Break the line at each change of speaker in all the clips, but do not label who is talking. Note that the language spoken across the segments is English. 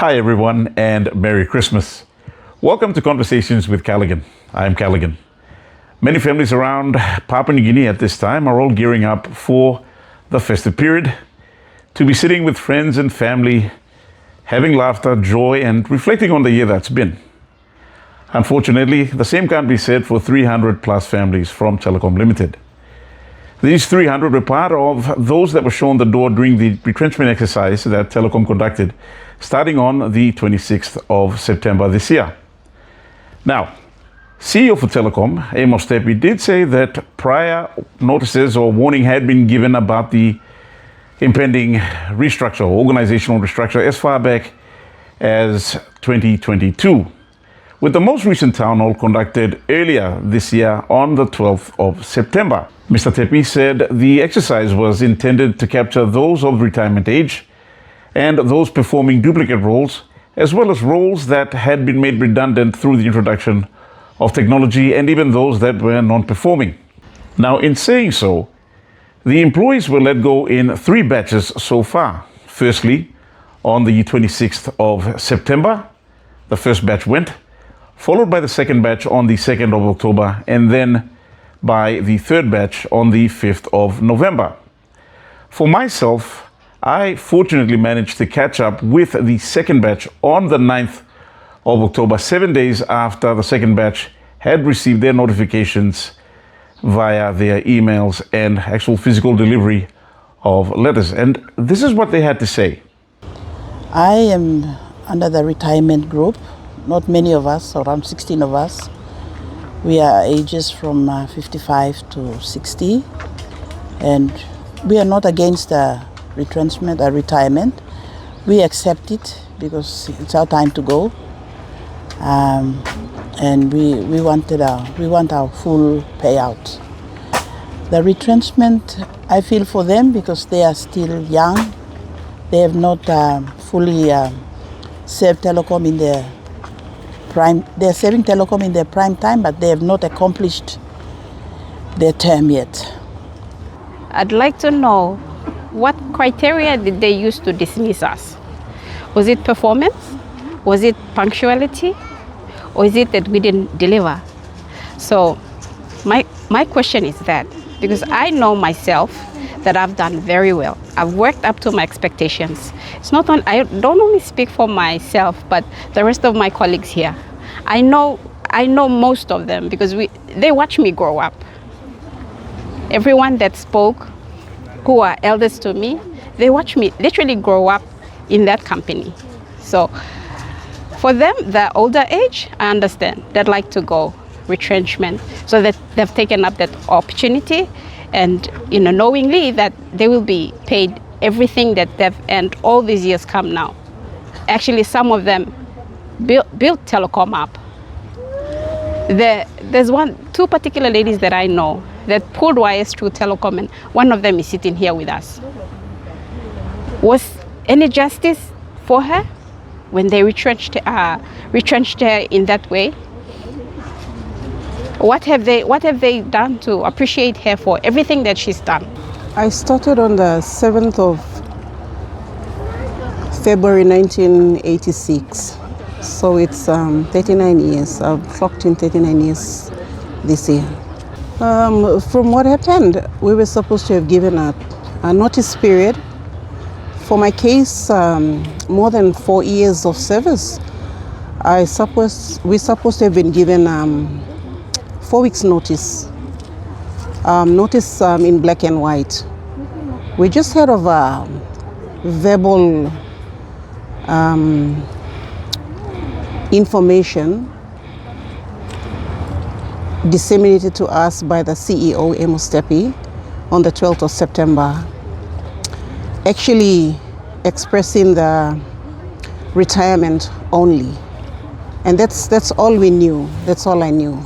Hi everyone and Merry Christmas. Welcome to Conversations with Cullighan. I'm Cullighan. Many families around Papua New Guinea at this time are all gearing up for the festive period, to be sitting with friends and family, having laughter, joy and reflecting on the year that's been. Unfortunately, the same can't be said for 300 plus families from Telikom Limited. These 300 were part of those that were shown the door during the retrenchment exercise that Telecom conducted starting on the 26th of September this year. Now, CEO for Telecom, Amos Tepi, did say that prior notices or warning had been given about the impending restructure, organizational restructure, as far back as 2022, with the most recent town hall conducted earlier this year on the 12th of September. Mr. Tepi said the exercise was intended to capture those of retirement age and those performing duplicate roles, as well as roles that had been made redundant through the introduction of technology and even those that were non-performing. Now, in saying so, the employees were let go in 3 batches so far. Firstly, on the 26th of September, the first batch went, followed by the second batch on the 2nd of October, and then by the third batch on the 5th of November. For myself, I fortunately managed to catch up with the second batch on the 9th of October, 7 days after the second batch had received their notifications via their emails and actual physical delivery of letters. And this is what they had to say.
I am under the retirement group. Not many of us, around 16 of us. We are ages from 55 to 60, and we are not against retrenchment or retirement. We accept it because it's our time to go, and we want our full payout. The retrenchment, I feel for them because they are still young. They have not fully served Telecom in their prime. They're serving Telecom in their prime time, but they have not accomplished their term yet.
I'd like to know what criteria did they use to dismiss us? Was it performance? Was it punctuality? Or is it that we didn't deliver? So my question is that, because I know myself that I've done very well. I've worked up to my expectations. It's not on, I don't only speak for myself, but the rest of my colleagues here. I know most of them because they watch me grow up. Everyone that spoke, who are elders to me, they watch me literally grow up in that company. So for them, the older age, I understand. They'd like to go retrenchment, so that they've taken up that opportunity, and knowingly that they will be paid everything that they've earned all these years come now. Actually, some of them built Telecom up. There's 2 particular ladies that I know that pulled wires through Telecom, and one of them is sitting here with us. Was any justice for her when they retrenched her in that way? What have they done to appreciate her for everything that she's done?
I started on the 7th of February 1986. So it's 39 years. I've clocked in 39 years this year. From what happened, we were supposed to have given a notice period. For my case, more than 4 years of service. We're supposed to have been given 4 weeks notice. Notice in black and white. We just heard of a verbal information disseminated to us by the CEO, Amos Tepi, on the 12th of September, actually expressing the retirement only. And that's all we knew. That's all I knew.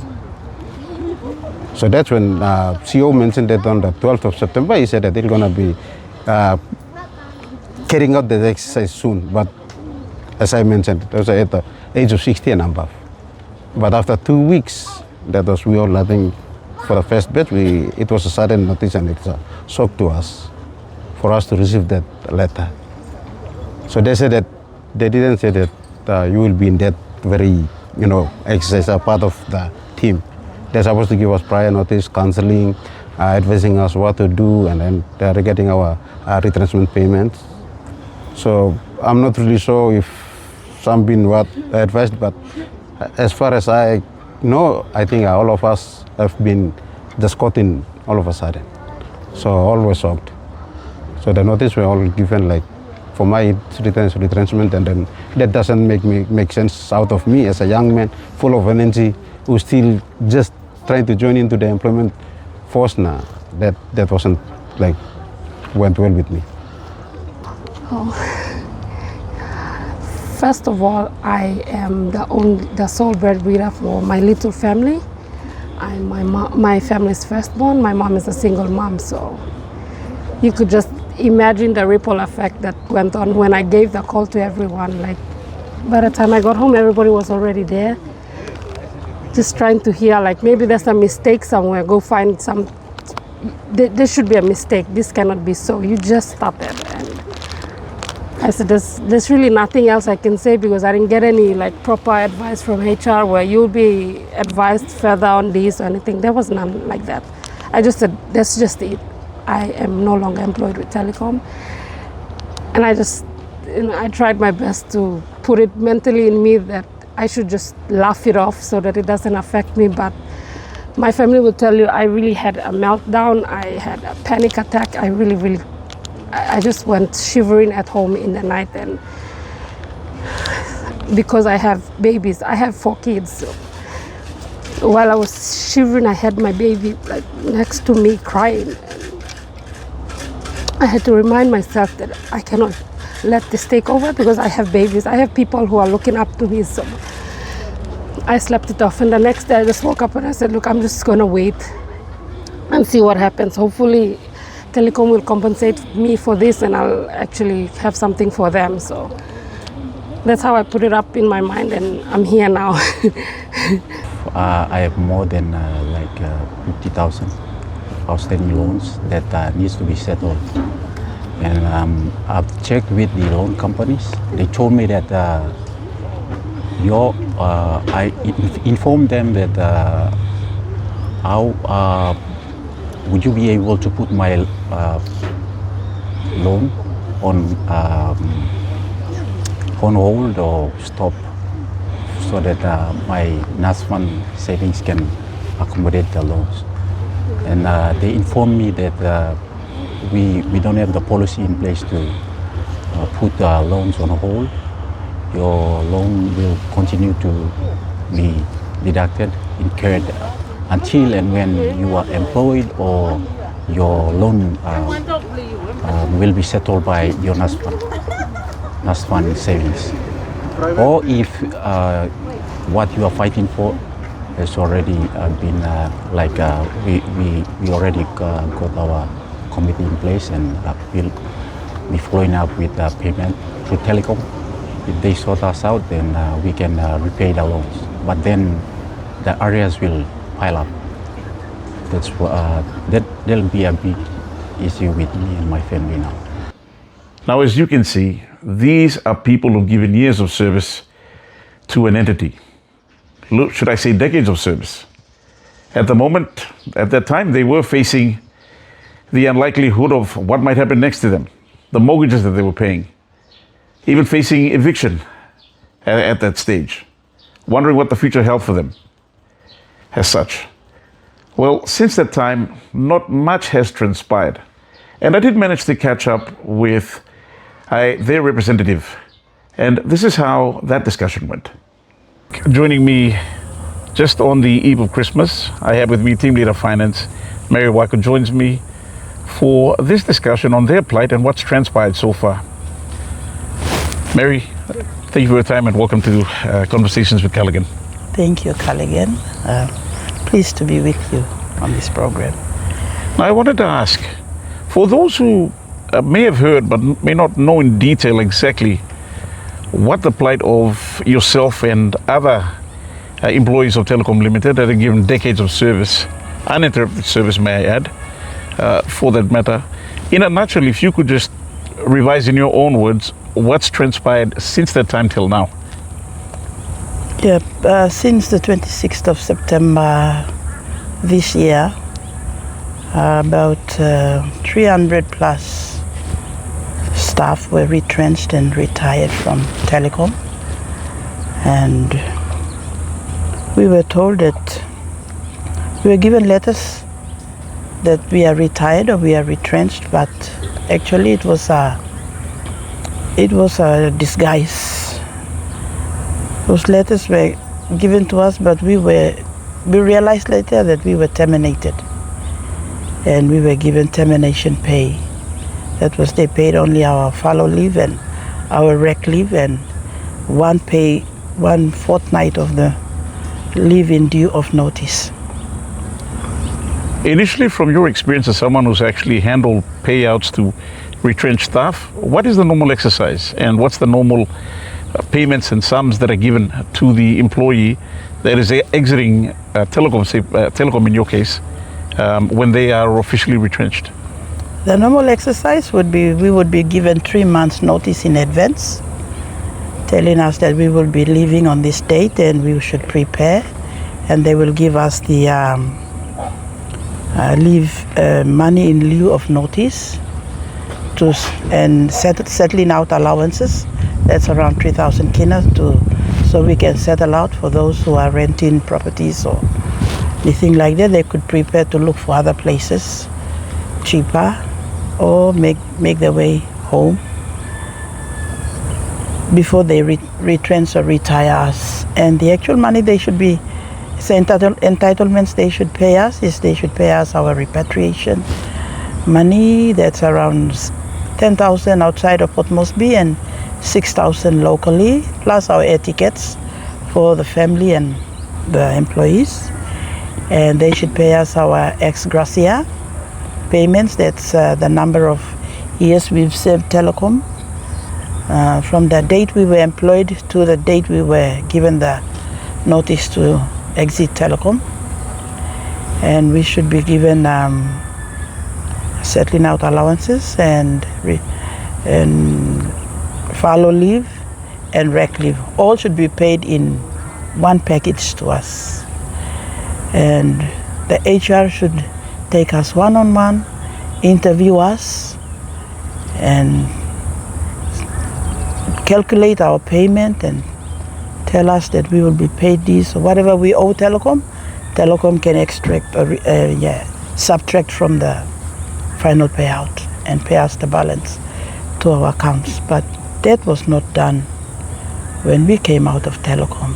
So that's when CEO mentioned that on the 12th of September, he said that they're going to be carrying out the exercise soon. But as I mentioned, it was at the age of 60 and above. But after 2 weeks, that was we all, I think, for the first batch, it was a sudden notice and it's a shock to us for us to receive that letter. So they said that they didn't say that you will be in that very, exercise, a part of the team. They're supposed to give us prior notice, counseling, advising us what to do, and then they're getting our retrenchment payments. So I'm not really sure if some been what advised, but as far as I know, I think all of us have been just caught in all of a sudden. So all were shocked. So the notice were all given, like, for my retrenchment, and then that doesn't make sense out of me as a young man full of energy who still just trying to join into the employment force now. That wasn't like went well with me.
First of all, I am the sole breadwinner for my little family. I'm my family's firstborn. My mom is a single mom, so you could just imagine the ripple effect that went on when I gave the call to everyone. Like, by the time I got home, everybody was already there, just trying to hear, like, maybe there's a mistake somewhere. Go find some. There should be a mistake. This cannot be so. You just stop it. And I said, there's really nothing else I can say, because I didn't get any like proper advice from HR where you'll be advised further on this or anything. There was none like that. I just said, that's just it. I am no longer employed with Telecom. And I just, I tried my best to put it mentally in me that I should just laugh it off so that it doesn't affect me. But my family will tell you I really had a meltdown. I had a panic attack. I just went shivering at home in the night. And because I have babies, I have 4 kids. So while I was shivering, I had my baby like next to me crying. I had to remind myself that I cannot let this take over, because I have babies. I have people who are looking up to me. So I slept it off. And the next day I just woke up and I said, look, I'm just going to wait and see what happens. Hopefully Telecom will compensate me for this and I'll actually have something for them. So that's how I put it up in my mind, and I'm here now.
I have more than 50,000 outstanding loans that needs to be settled. And I've checked with the loan companies. They told me that I informed them that how would you be able to put my loan on hold or stop, so that my NASFund savings can accommodate the loans. And they informed me that we don't have the policy in place to put loans on hold. Your loan will continue to be deducted, incurred, until and when you are employed or your loan will be settled by your NASFund savings. Or if what you are fighting for has already been we already got our committee in place, and we'll be following up with payment through Telecom. If they sort us out, then we can repay the loans. But then the arrears will pile up. That'll be a big issue with me and my family now.
Now, as you can see, these are people who've given years of service to an entity. Should I say decades of service? At the moment, at that time, they were facing the unlikelihood of what might happen next to them, the mortgages that they were paying, even facing eviction at that stage, wondering what the future held for them as such. Well, since that time, not much has transpired. And I did manage to catch up with their representative. And this is how that discussion went. Joining me just on the eve of Christmas, I have with me Team Leader Finance, Mary Waiko, joins me for this discussion on their plight and what's transpired so far. Mary, thank you for your time and welcome to Conversations with Cullighan.
Thank you, Cullighan. Pleased to be with you on this program.
Now, I wanted to ask, for those who may have heard but may not know in detail exactly what the plight of yourself and other employees of Telikom Limited that have given decades of service, uninterrupted service, may I add, for that matter. In a nutshell, if you could just revise in your own words, what's transpired since that time till now?
Yeah, since the 26th of September this year, about 300 plus staff were retrenched and retired from Telecom. And we were told that we were given letters that we are retired or we are retrenched, but actually it was a disguise. Those letters were given to us, but we realized later that we were terminated, and we were given termination pay. That was, they paid only our fallow leave and our rec leave, and one fortnight of the leave in due of notice.
Initially, from your experience as someone who's actually handled payouts to retrenched staff, what is the normal exercise and what's the normal payments and sums that are given to the employee that is exiting Telecom in your case, when they are officially retrenched?
The normal exercise would be we would be given 3 months notice in advance, telling us that we will be leaving on this date and we should prepare, and they will give us the money in lieu of notice and settling out allowances. That's around 3,000 kina so we can settle out for those who are renting properties or anything like that. They could prepare to look for other places cheaper or make their way home before they retrench or retire us. And the actual money they should be, entitlements they should pay us is they should pay us our repatriation money. That's around 10,000 outside of Port Moresby and 6,000 locally, plus our air tickets for the family and the employees. And they should pay us our ex gratia payments. That's the number of years we've served Telecom, from the date we were employed to the date we were given the notice to exit Telecom. And we should be given settling out allowances and fallow leave and rec leave. All should be paid in one package to us. And the HR should take us one-on-one, interview us, and calculate our payment and tell us that we will be paid this or whatever we owe Telecom. Telecom can extract or subtract from the final payout and pay us the balance to our accounts. But that was not done when we came out of Telecom.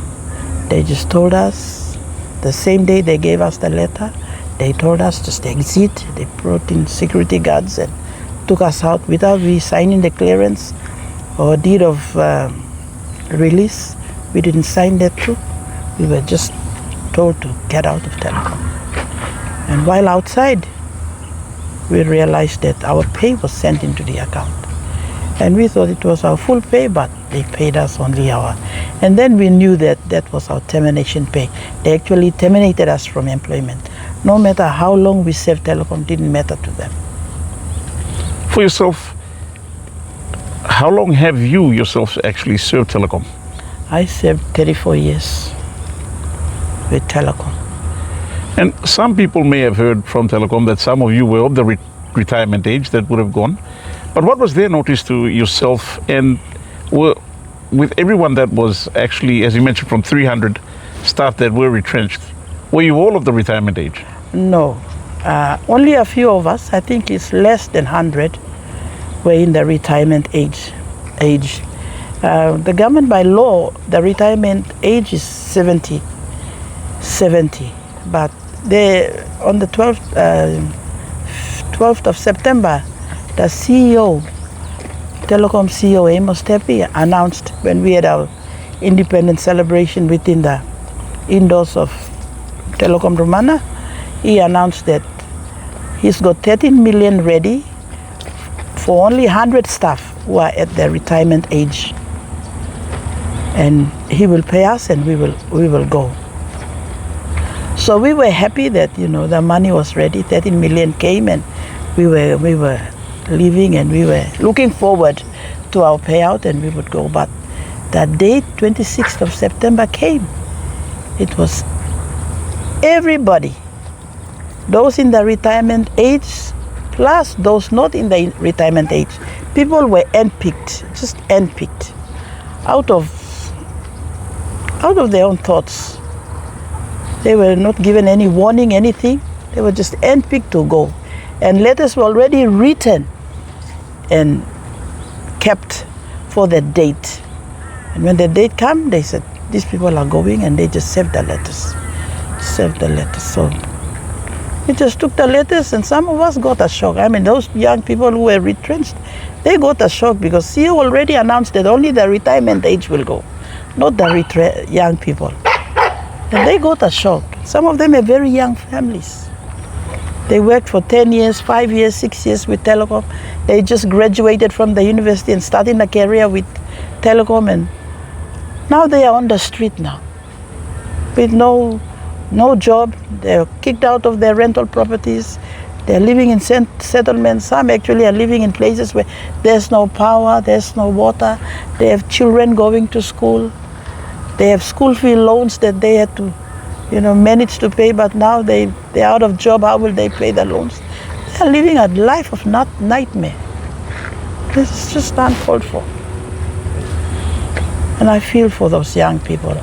They just told us the same day they gave us the letter, they told us to exit. They brought in security guards and took us out without we signing the clearance or deed of release. We didn't sign that too. We were just told to get out of Telecom. And while outside, we realized that our pay was sent into the account. And we thought it was our full pay, but they paid us only our. And then we knew that that was our termination pay. They actually terminated us from employment. No matter how long we served Telecom, didn't matter to them.
For yourself, how long have you yourself actually served Telecom?
I served 34 years with Telecom.
And some people may have heard from Telecom that some of you were of the retirement age that would have gone. But what was their notice to yourself and with everyone that was actually, as you mentioned, from 300 staff that were retrenched? Were you all of the retirement age?
No. Only a few of us, I think it's less than 100, were in the retirement age. The government by law, the retirement age is 70. But on the 12th of September, the CEO, Telecom CEO Amos Tepi, announced when we had our independence celebration within the indoors of Telecom Romana, he announced that he's got 13 million ready for only 100 staff who are at the retirement age. And he will pay us and we will go. So we were happy that, the money was ready, 13 million came and we were leaving and we were looking forward to our payout and we would go. But that date, 26th of September came. It was everybody, those in the retirement age, plus those not in the retirement age. People were handpicked, just handpicked, out of their own thoughts. They were not given any warning, anything. They were just handpicked to go. And letters were already written and kept for the date. And when the date came, they said, these people are going, and they just saved the letters. So we just took the letters, and some of us got a shock. I mean, those young people who were retrenched, they got a shock because CEO already announced that only the retirement age will go, not the young people. And they got a shock. Some of them are very young families. They worked for 10 years, 5 years, 6 years with Telecom. They just graduated from the university and started a career with Telecom, and now they are on the street now with no job. They're kicked out of their rental properties. They're living in settlements. Some actually are living in places where there's no power, there's no water. They have children going to school. They have school fee loans that they had to, manage to pay, but now they're out of job. How will they pay the loans? They're living a life of nightmare. This is just uncalled for. And I feel for those young people.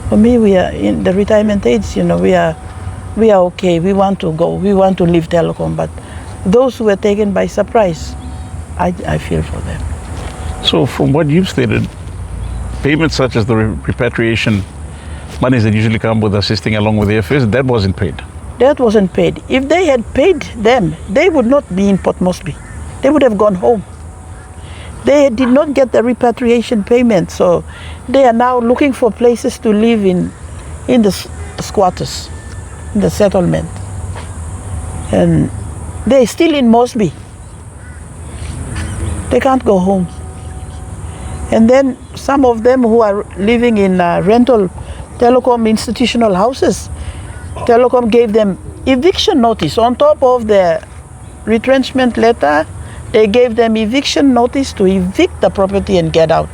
For me, we are in the retirement age, we are okay. We want to go. We want to leave Telecom. But those who were taken by surprise, I feel for them.
So from what you've stated, payments such as the repatriation monies that usually come with assisting along with the affairs, that wasn't paid.
That wasn't paid. If they had paid them, they would not be in Port Moresby. They would have gone home. They did not get the repatriation payment, so they are now looking for places to live in the squatters, in the settlement. And they're still in Moresby. They can't go home. And then some of them who are living in rental Telecom institutional houses, Telecom gave them eviction notice on top of the retrenchment letter. They gave them eviction notice to evict the property and get out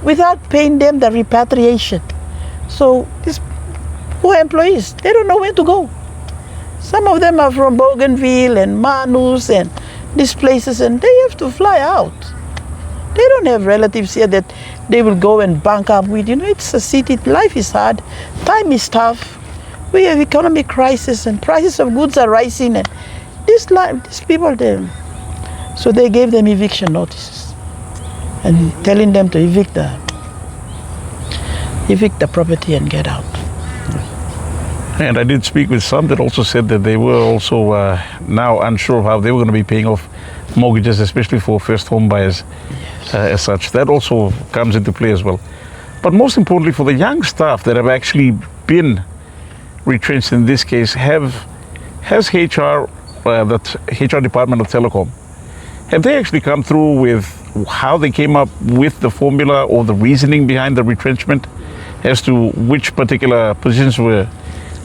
without paying them the repatriation. So these poor employees, they don't know where to go. Some of them are from Bougainville and Manus and these places, and they have to fly out. They don't have relatives here that they will go and bank up with. It's a city, life is hard, time is tough. We have economic crisis and prices of goods are rising, and these people, so they gave them eviction notices and telling them to evict the property and get out.
And I did speak with some that also said that they were also now unsure of how they were going to be paying off mortgages, especially for first home buyers. As such, that also comes into play as well. But most importantly, for the young staff that have actually been retrenched in this case, has HR, that HR department of Telecom, have they actually come through with how they came up with the formula or the reasoning behind the retrenchment as to which particular positions were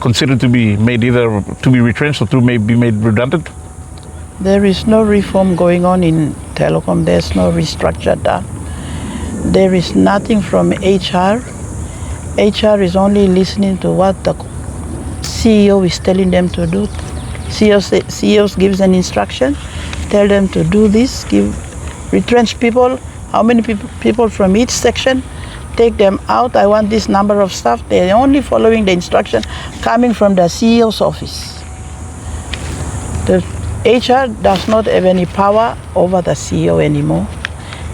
considered to be made either to be retrenched or to be made redundant?
There is no reform going on in Telecom. There's no restructure done. There is nothing from HR. HR is only listening to what the CEO is telling them to do. CEO gives an instruction, tell them to do this, retrench people, how many people from each section, take them out. I want this number of staff. They're only following the instruction coming from the CEO's office. The HR does not have any power over the CEO anymore.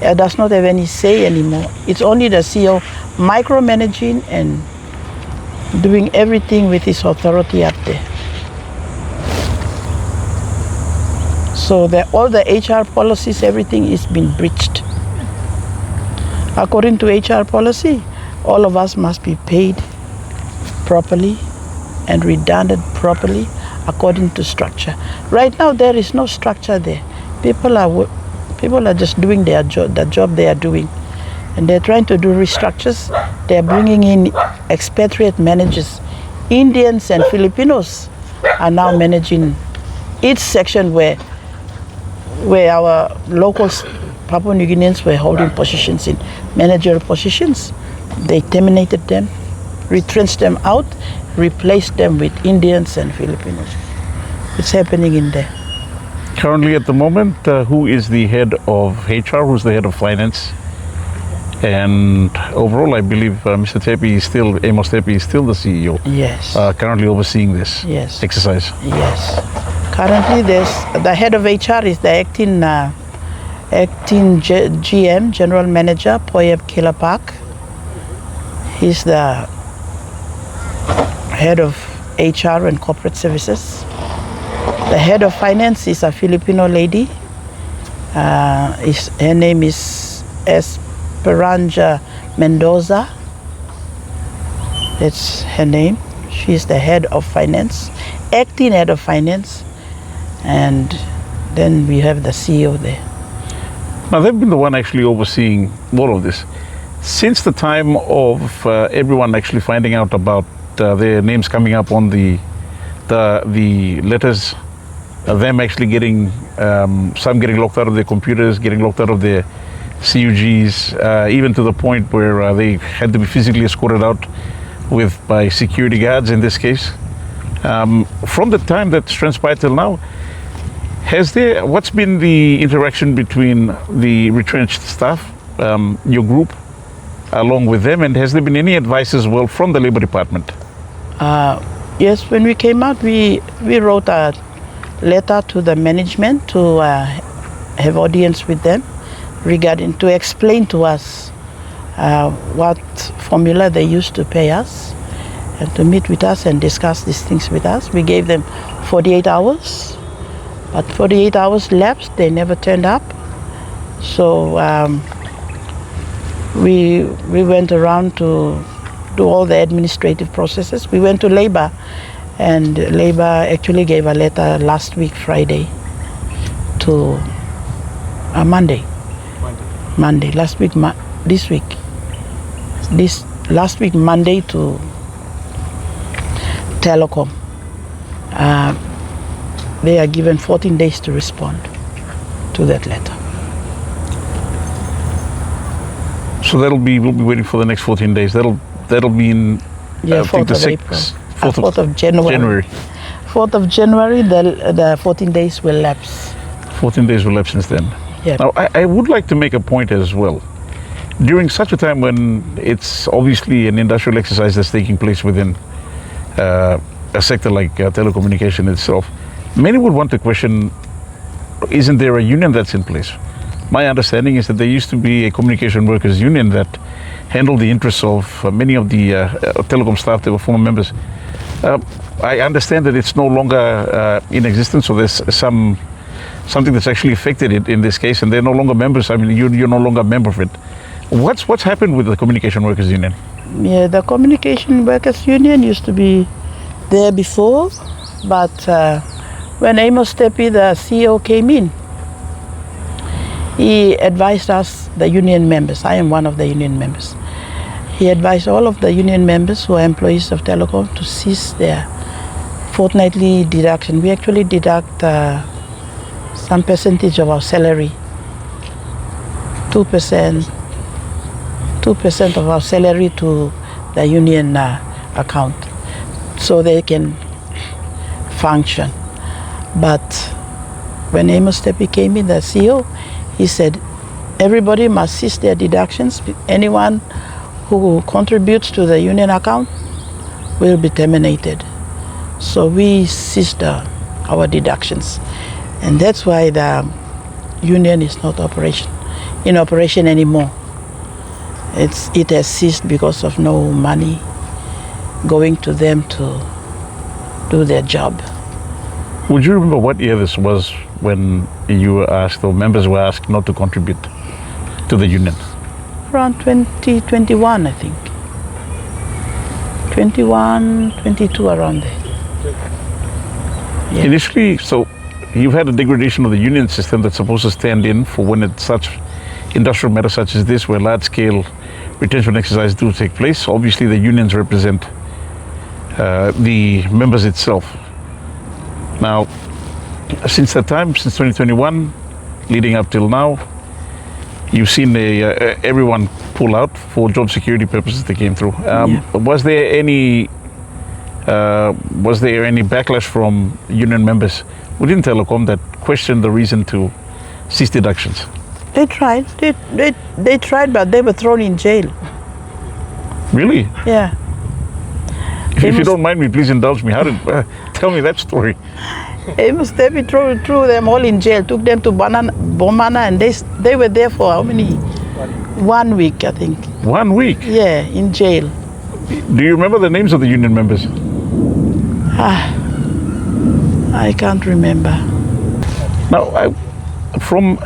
It does not have any say anymore. It's only the CEO micromanaging and doing everything with his authority up there. So all the HR policies, everything is being breached. According to HR policy, all of us must be paid properly and redundant properly according to structure. Right now, there is no structure there. People are just doing their job, the job they are doing, and they're trying to do restructures. They're bringing in expatriate managers. Indians and Filipinos are now managing each section where our locals Papua New Guineans were holding positions in managerial positions. They terminated them, retrenched them out, replaced them with Indians and Filipinos. It's happening in there.
Currently, at the moment, who is the head of HR? Who's the head of finance? And overall, I believe Mr. Tepi is still, Amos Tepi is still the CEO.
Yes.
Currently overseeing this
Yes.
exercise.
Yes. Currently, the head of HR is the acting GM, General Manager, Poyeb Kilapak. He's the head of HR and corporate services. The head of finance is a Filipino lady. Her name is Esperanza Mendoza. That's her name. She's the head of finance, acting head of finance. And then we have the CEO there.
Now, they've been the one actually overseeing all of this. Since the time of everyone actually finding out about their names coming up on the letters, them actually getting, some getting locked out of their computers, getting locked out of their CUGs, even to the point where they had to be physically escorted out by security guards in this case. From the time that's transpired till now, what's been the interaction between the retrenched staff, your group, along with them, and has there been any advice as well from the Labor Department?
Yes, when we came out, we wrote a letter to the management to have audience with them to explain to us what formula they used to pay us and to meet with us and discuss these things with us. We gave them 48 hours, but 48 hours lapsed, they never turned up. So we went around to do all the administrative processes. We went to Labor, and Labor actually gave a letter last week, Friday, to Monday. Last week, last week, Monday to Telecom. They are given 14 days to respond to that letter.
So we'll be waiting for the next 14 days. That'll be in I think
4th of April. 4th of January. 4th of January, the 14 days will lapse.
14 days will lapse since then.
Yeah.
Now, I would like to make a point as well. During such a time when it's obviously an industrial exercise that's taking place within a sector like telecommunication itself, many would want to question, isn't there a union that's in place? My understanding is that there used to be a communication workers union that handled the interests of many of the Telecom staff that were former members. I understand that it's no longer in existence, so there's something that's actually affected in this case, and they're no longer members. I mean, you're no longer a member of it. What's happened with the communication workers union?
Yeah, the communication workers union used to be there before, but when Amos Tepi, the CEO, came in, he advised us, the union members. I am one of the union members. He advised all of the union members who are employees of Telecom to cease their fortnightly deduction. We actually deduct some percentage of our salary, 2% of our salary to the union account, so they can function. But when Amos Tepi came in, the CEO, he said everybody must cease their deductions. Anyone who contributes to the union account will be terminated. So we ceased our deductions, and that's why the union is not in operation anymore. It has ceased because of no money going to them to do their job.
Would you remember what year this was when you were asked, or members were asked, not to contribute to the union?
Around 2021, I think. 21, 22, around there. Yeah.
Initially, so you've had a degradation of the union system that's supposed to stand in for when it's such industrial matters such as this, where large-scale retention exercises do take place. Obviously, the unions represent the members itself. Now, since that time, since 2021, leading up till now, You've seen everyone pull out for job security purposes. They came through. Was there any backlash from union members within Telecom that questioned the reason to cease deductions?
They tried. They tried, but they were thrown in jail.
Really?
Yeah.
If you don't mind me, please indulge me. How did tell me that story?
They threw them all in jail. Took them to Bomana, and they were there for how many? 1 week, I think.
1 week?
Yeah, in jail.
Do you remember the names of the union members?
I can't remember.
Now, from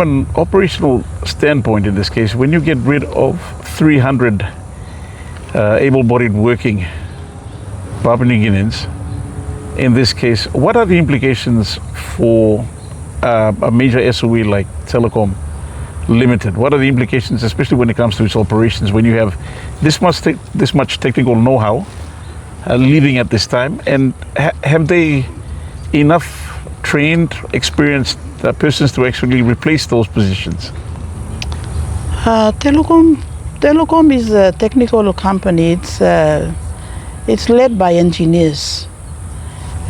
an operational standpoint, in this case, when you get rid of 300 able-bodied working Papua New Guineans, in this case, what are the implications for a major SOE like Telikom Limited? What are the implications, especially when it comes to its operations, when you have this much technical know-how leading at this time? And have they enough trained, experienced persons to actually replace those positions?
Telecom is a technical company. It's led by engineers,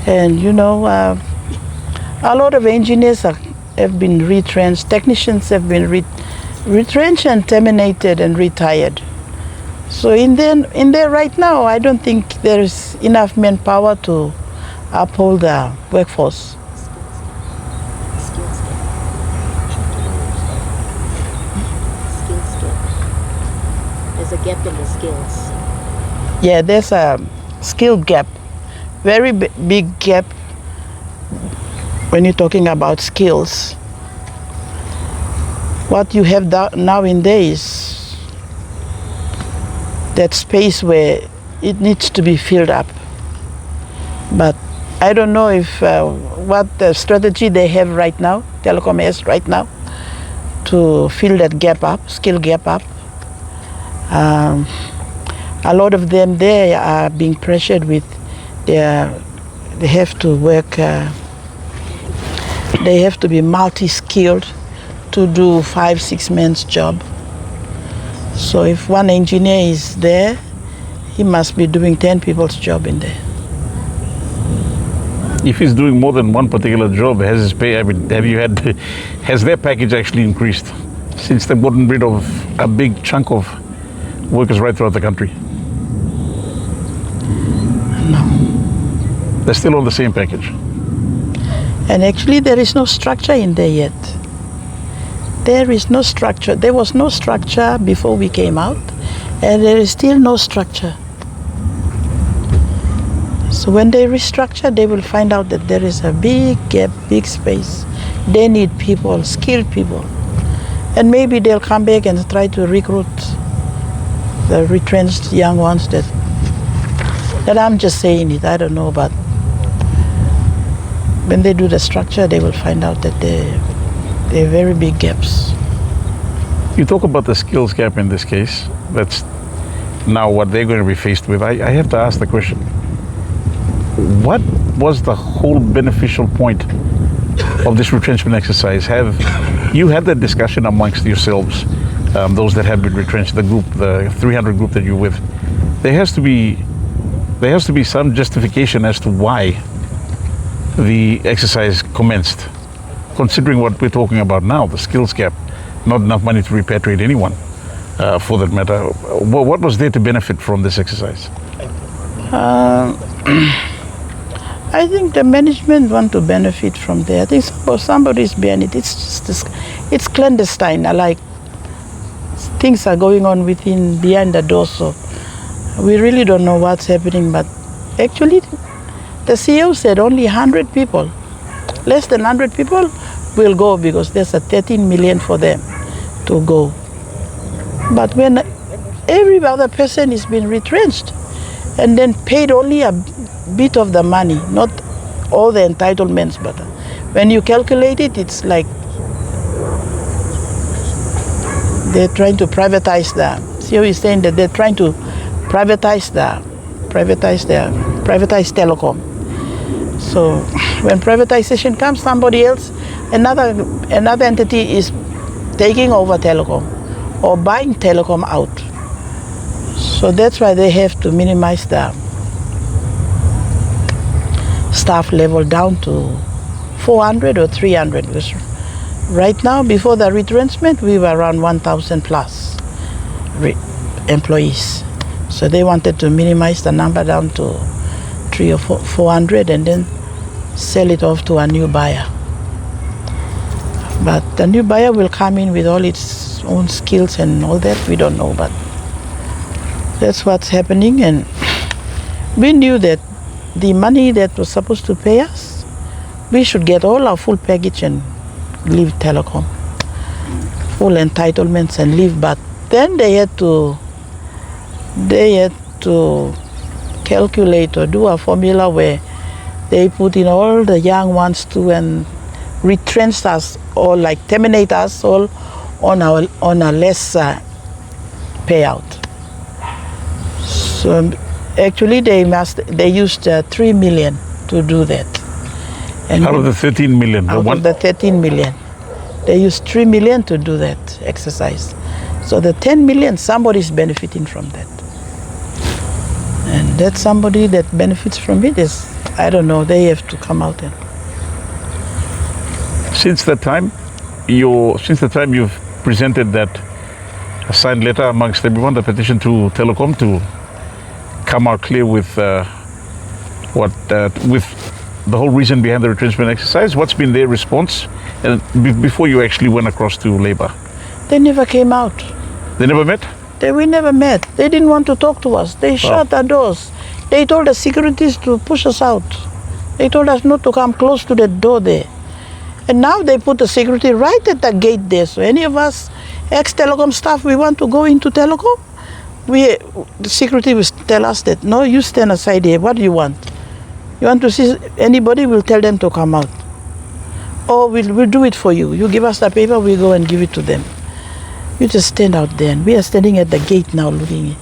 and a lot of engineers have been retrenched. Technicians have been retrenched and terminated and retired. So in there right now, I don't think there is enough manpower to uphold the workforce.
There's a gap in the skills.
Yeah, there's a skill gap, very big gap when you're talking about skills. What you have nowadays, that space where it needs to be filled up. But I don't know if what the strategy they have right now, Telecom has right now, to fill that gap up, skill gap up. A lot of them there are being pressured with they have to work, they have to be multi-skilled to do 5-6 men's job. So if one engineer is there, he must be doing 10 people's job in there.
If he's doing more than one particular job, has his pay, has their package actually increased since they've gotten rid of a big chunk of workers right throughout the country?
No.
They're still on the same package.
And actually there is no structure in there yet. There is no structure. There was no structure before we came out, and there is still no structure. So when they restructure, they will find out that there is a big gap, big space. They need people, skilled people. And maybe they'll come back and try to recruit the retrenched young ones that I'm just saying it, I don't know, but when they do the structure, they will find out that there are very big gaps.
You talk about the skills gap in this case. That's now what they're going to be faced with. I have to ask the question, what was the whole beneficial point of this retrenchment exercise? Have you had that discussion amongst yourselves, those that have been retrenched, the group, the 300 group that you're with? There has to be some justification as to why the exercise commenced, considering what we're talking about now, the skills gap, not enough money to repatriate anyone, for that matter. What was there to benefit from this exercise?
I think the management want to benefit from there. I think somebody's behind it. It's clandestine. Like things are going on behind the door, so we really don't know what's happening. But actually, the CEO said only 100 people, less than 100 people will go because there's a 13 million for them to go. But when every other person is being retrenched and then paid only a bit of the money, not all the entitlements, but when you calculate it, it's like they're trying to privatize the CEO is saying that they're trying to privatize Telecom. So when privatization comes, somebody else, Another entity is taking over Telecom or buying Telecom out. So that's why they have to minimize the staff level down to 400 or 300. Right now, before the retrenchment, we were around 1,000 plus employees. So they wanted to minimize the number down to 300 or 400 and then sell it off to a new buyer. But the new buyer will come in with all its own skills and all that. We don't know, but that's what's happening. And we knew that the money that was supposed to pay us, we should get all our full package and leave Telecom, full entitlements and leave. But then they had to calculate or do a formula where they put in all the young ones too and retrench us or like terminate us all on a less payout. So actually they used 3 million to do that. And
out of the 13 million?
Out of the 13 million. They used 3 million to do that exercise. So the 10 million, somebody's benefiting from that. And that somebody that benefits from it is, I don't know, they have to come out and...
Since the time you've presented that signed letter amongst everyone, the petition to Telecom to come out clear with with the whole reason behind the retrenchment exercise, what's been their response? And before you actually went across to Labour?
They never came out.
They never met?
We never met. They didn't want to talk to us. They shut our doors. They told the securities to push us out. They told us not to come close to the door there. And now they put the security right at the gate there. So any of us ex-Telecom staff, we want to go into Telecom, the security will tell us that, no, you stand aside here. What do you want? You want to see anybody, we'll tell them to come out. Or we'll do it for you. You give us the paper, we go and give it to them. You just stand out there. And we are standing at the gate now looking.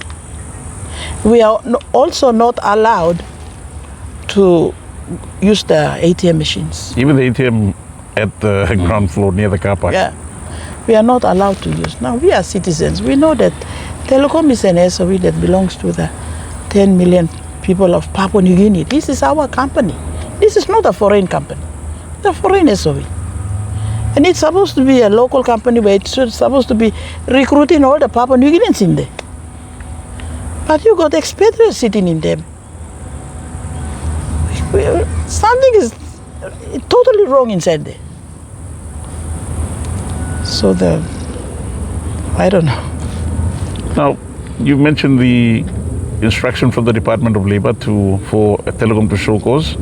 We are also not allowed to use the ATM machines.
Even the ATM at the ground floor near the car park?
Yeah. We are not allowed to use. Now, we are citizens. We know that Telecom is an SOE that belongs to the 10 million people of Papua New Guinea. This is our company. This is not a foreign company. It's a foreign SOE. And it's supposed to be a local company where it's supposed to be recruiting all the Papua New Guineans in there. But you got expatriates sitting in them. Something is totally wrong inside there. So I don't know.
Now, you mentioned the instruction from the Department of Labour for Telecom to show cause.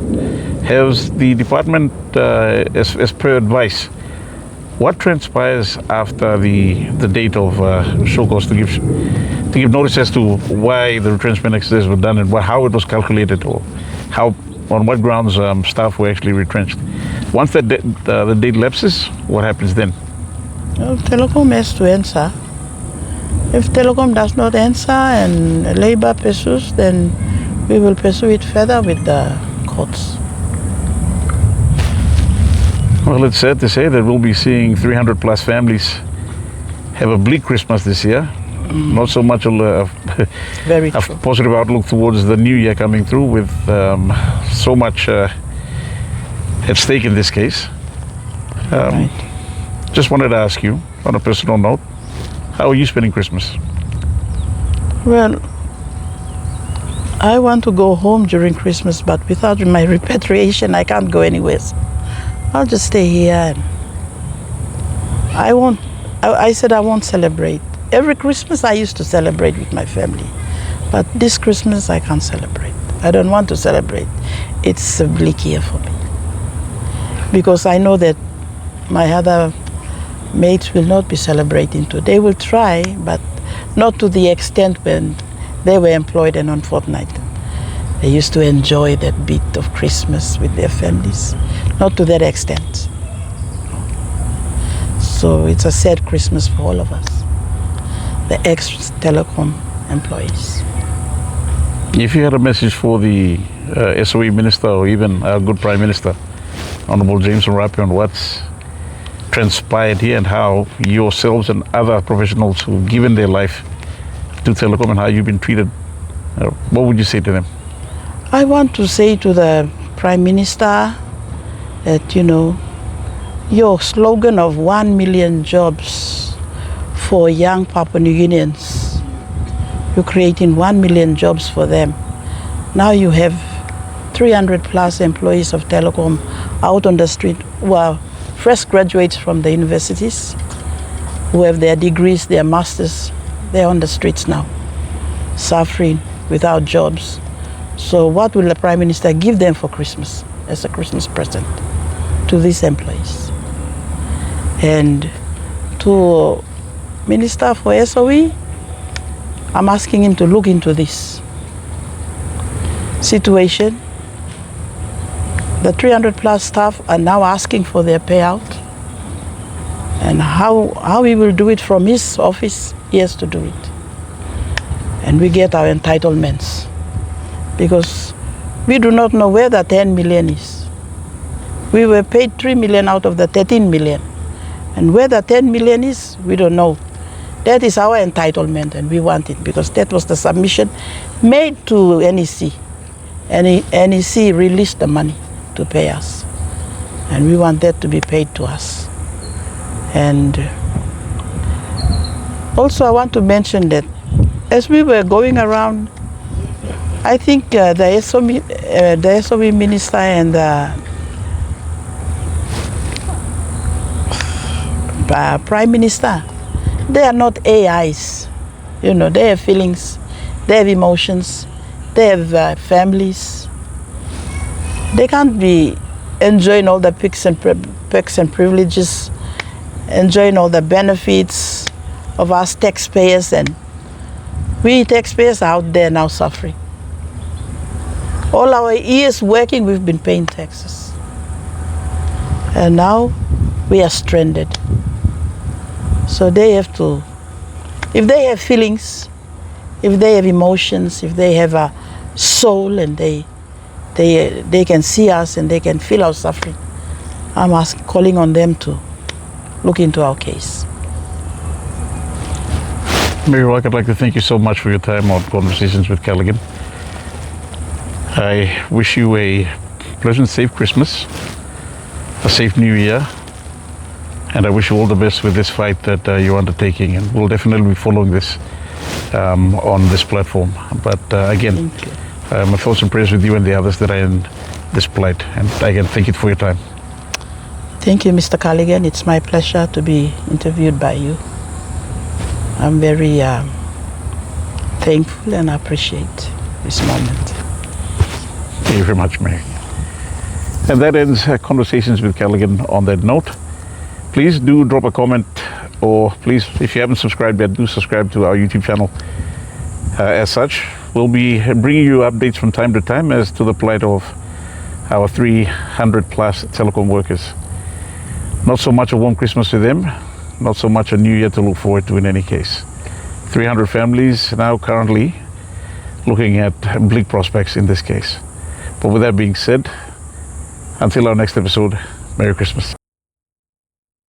Has the department, as per advice, what transpires after the date of show cause to give notice as to why the retrenchment exercise was done and how it was calculated, or on what grounds staff were actually retrenched? Once the date lapses, what happens then?
Well, Telecom has to answer. If Telecom does not answer and Labour pursues, then we will pursue it further with the courts.
Well, it's sad to say that we'll be seeing 300 plus families have a bleak Christmas this year. Not so much a positive outlook towards the new year coming through, with so much at stake in this case.
Right.
Just wanted to ask you, on a personal note, how are you spending Christmas?
Well, I want to go home during Christmas, but without my repatriation, I can't go anywhere. I'll just stay here. I said I won't celebrate. Every Christmas I used to celebrate with my family, but this Christmas I can't celebrate. I don't want to celebrate. It's a bleak year for me, because I know that my other mates will not be celebrating too. They will try, but not to the extent when they were employed and on fortnight. They used to enjoy that bit of Christmas with their families, not to that extent. So it's a sad Christmas for all of us, the ex-Telecom employees.
If you had a message for the SOE Minister, or even our good Prime Minister, Honourable James Marape, on transpired here and how yourselves and other professionals who've given their life to Telecom and how you've been treated, what would you say to them?
I want to say to the Prime Minister that, your slogan of 1 million jobs for young Papua New Guineans, you're creating 1 million jobs for them. Now you have 300 plus employees of Telecom out on the street who are fresh graduates from the universities, who have their degrees, their masters. They're on the streets now, suffering without jobs. So what will the Prime Minister give them for Christmas as a Christmas present to these employees? And to Minister for SOE, I'm asking him to look into this situation. The 300 plus staff are now asking for their payout. And how he will do it from his office, he has to do it. And we get our entitlements. Because we do not know where the 10 million is. We were paid 3 million out of the 13 million. And where the 10 million is, we don't know. That is our entitlement and we want it because that was the submission made to NEC. NEC released the money to pay us. And we want that to be paid to us. And also I want to mention that as we were going around, I think the SOE minister and the Prime Minister, they are not AIs. They have feelings, they have emotions, they have families. They can't be enjoying all the perks and privileges, enjoying all the benefits of us taxpayers, and we taxpayers are out there now suffering. All our years working, we've been paying taxes. And now we are stranded. So they have to, if they have feelings, if they have emotions, if they have a soul and they can see us and they can feel our suffering, I'm calling on them to look into our case.
Mary Rock, I'd like to thank you so much for your time on Conversations with Cullighan. I wish you a pleasant, safe Christmas, a safe New Year, and I wish you all the best with this fight that you're undertaking, and we'll definitely be following this on this platform. But again, my thoughts and prayers with you and the others that are in this plight, and again, thank you for your time.
Thank you, Mr. Cullighan. It's my pleasure to be interviewed by you. I'm very thankful and appreciate this moment.
Thank you very much, Mary. And that ends Conversations with Cullighan on that note. Please do drop a comment, or please, if you haven't subscribed yet, do subscribe to our YouTube channel. As such, we'll be bringing you updates from time to time as to the plight of our 300 plus telecom workers. Not so much a warm Christmas to them, not so much a new year to look forward to in any case. 300 families now currently looking at bleak prospects in this case. But with that being said, until our next episode, Merry Christmas.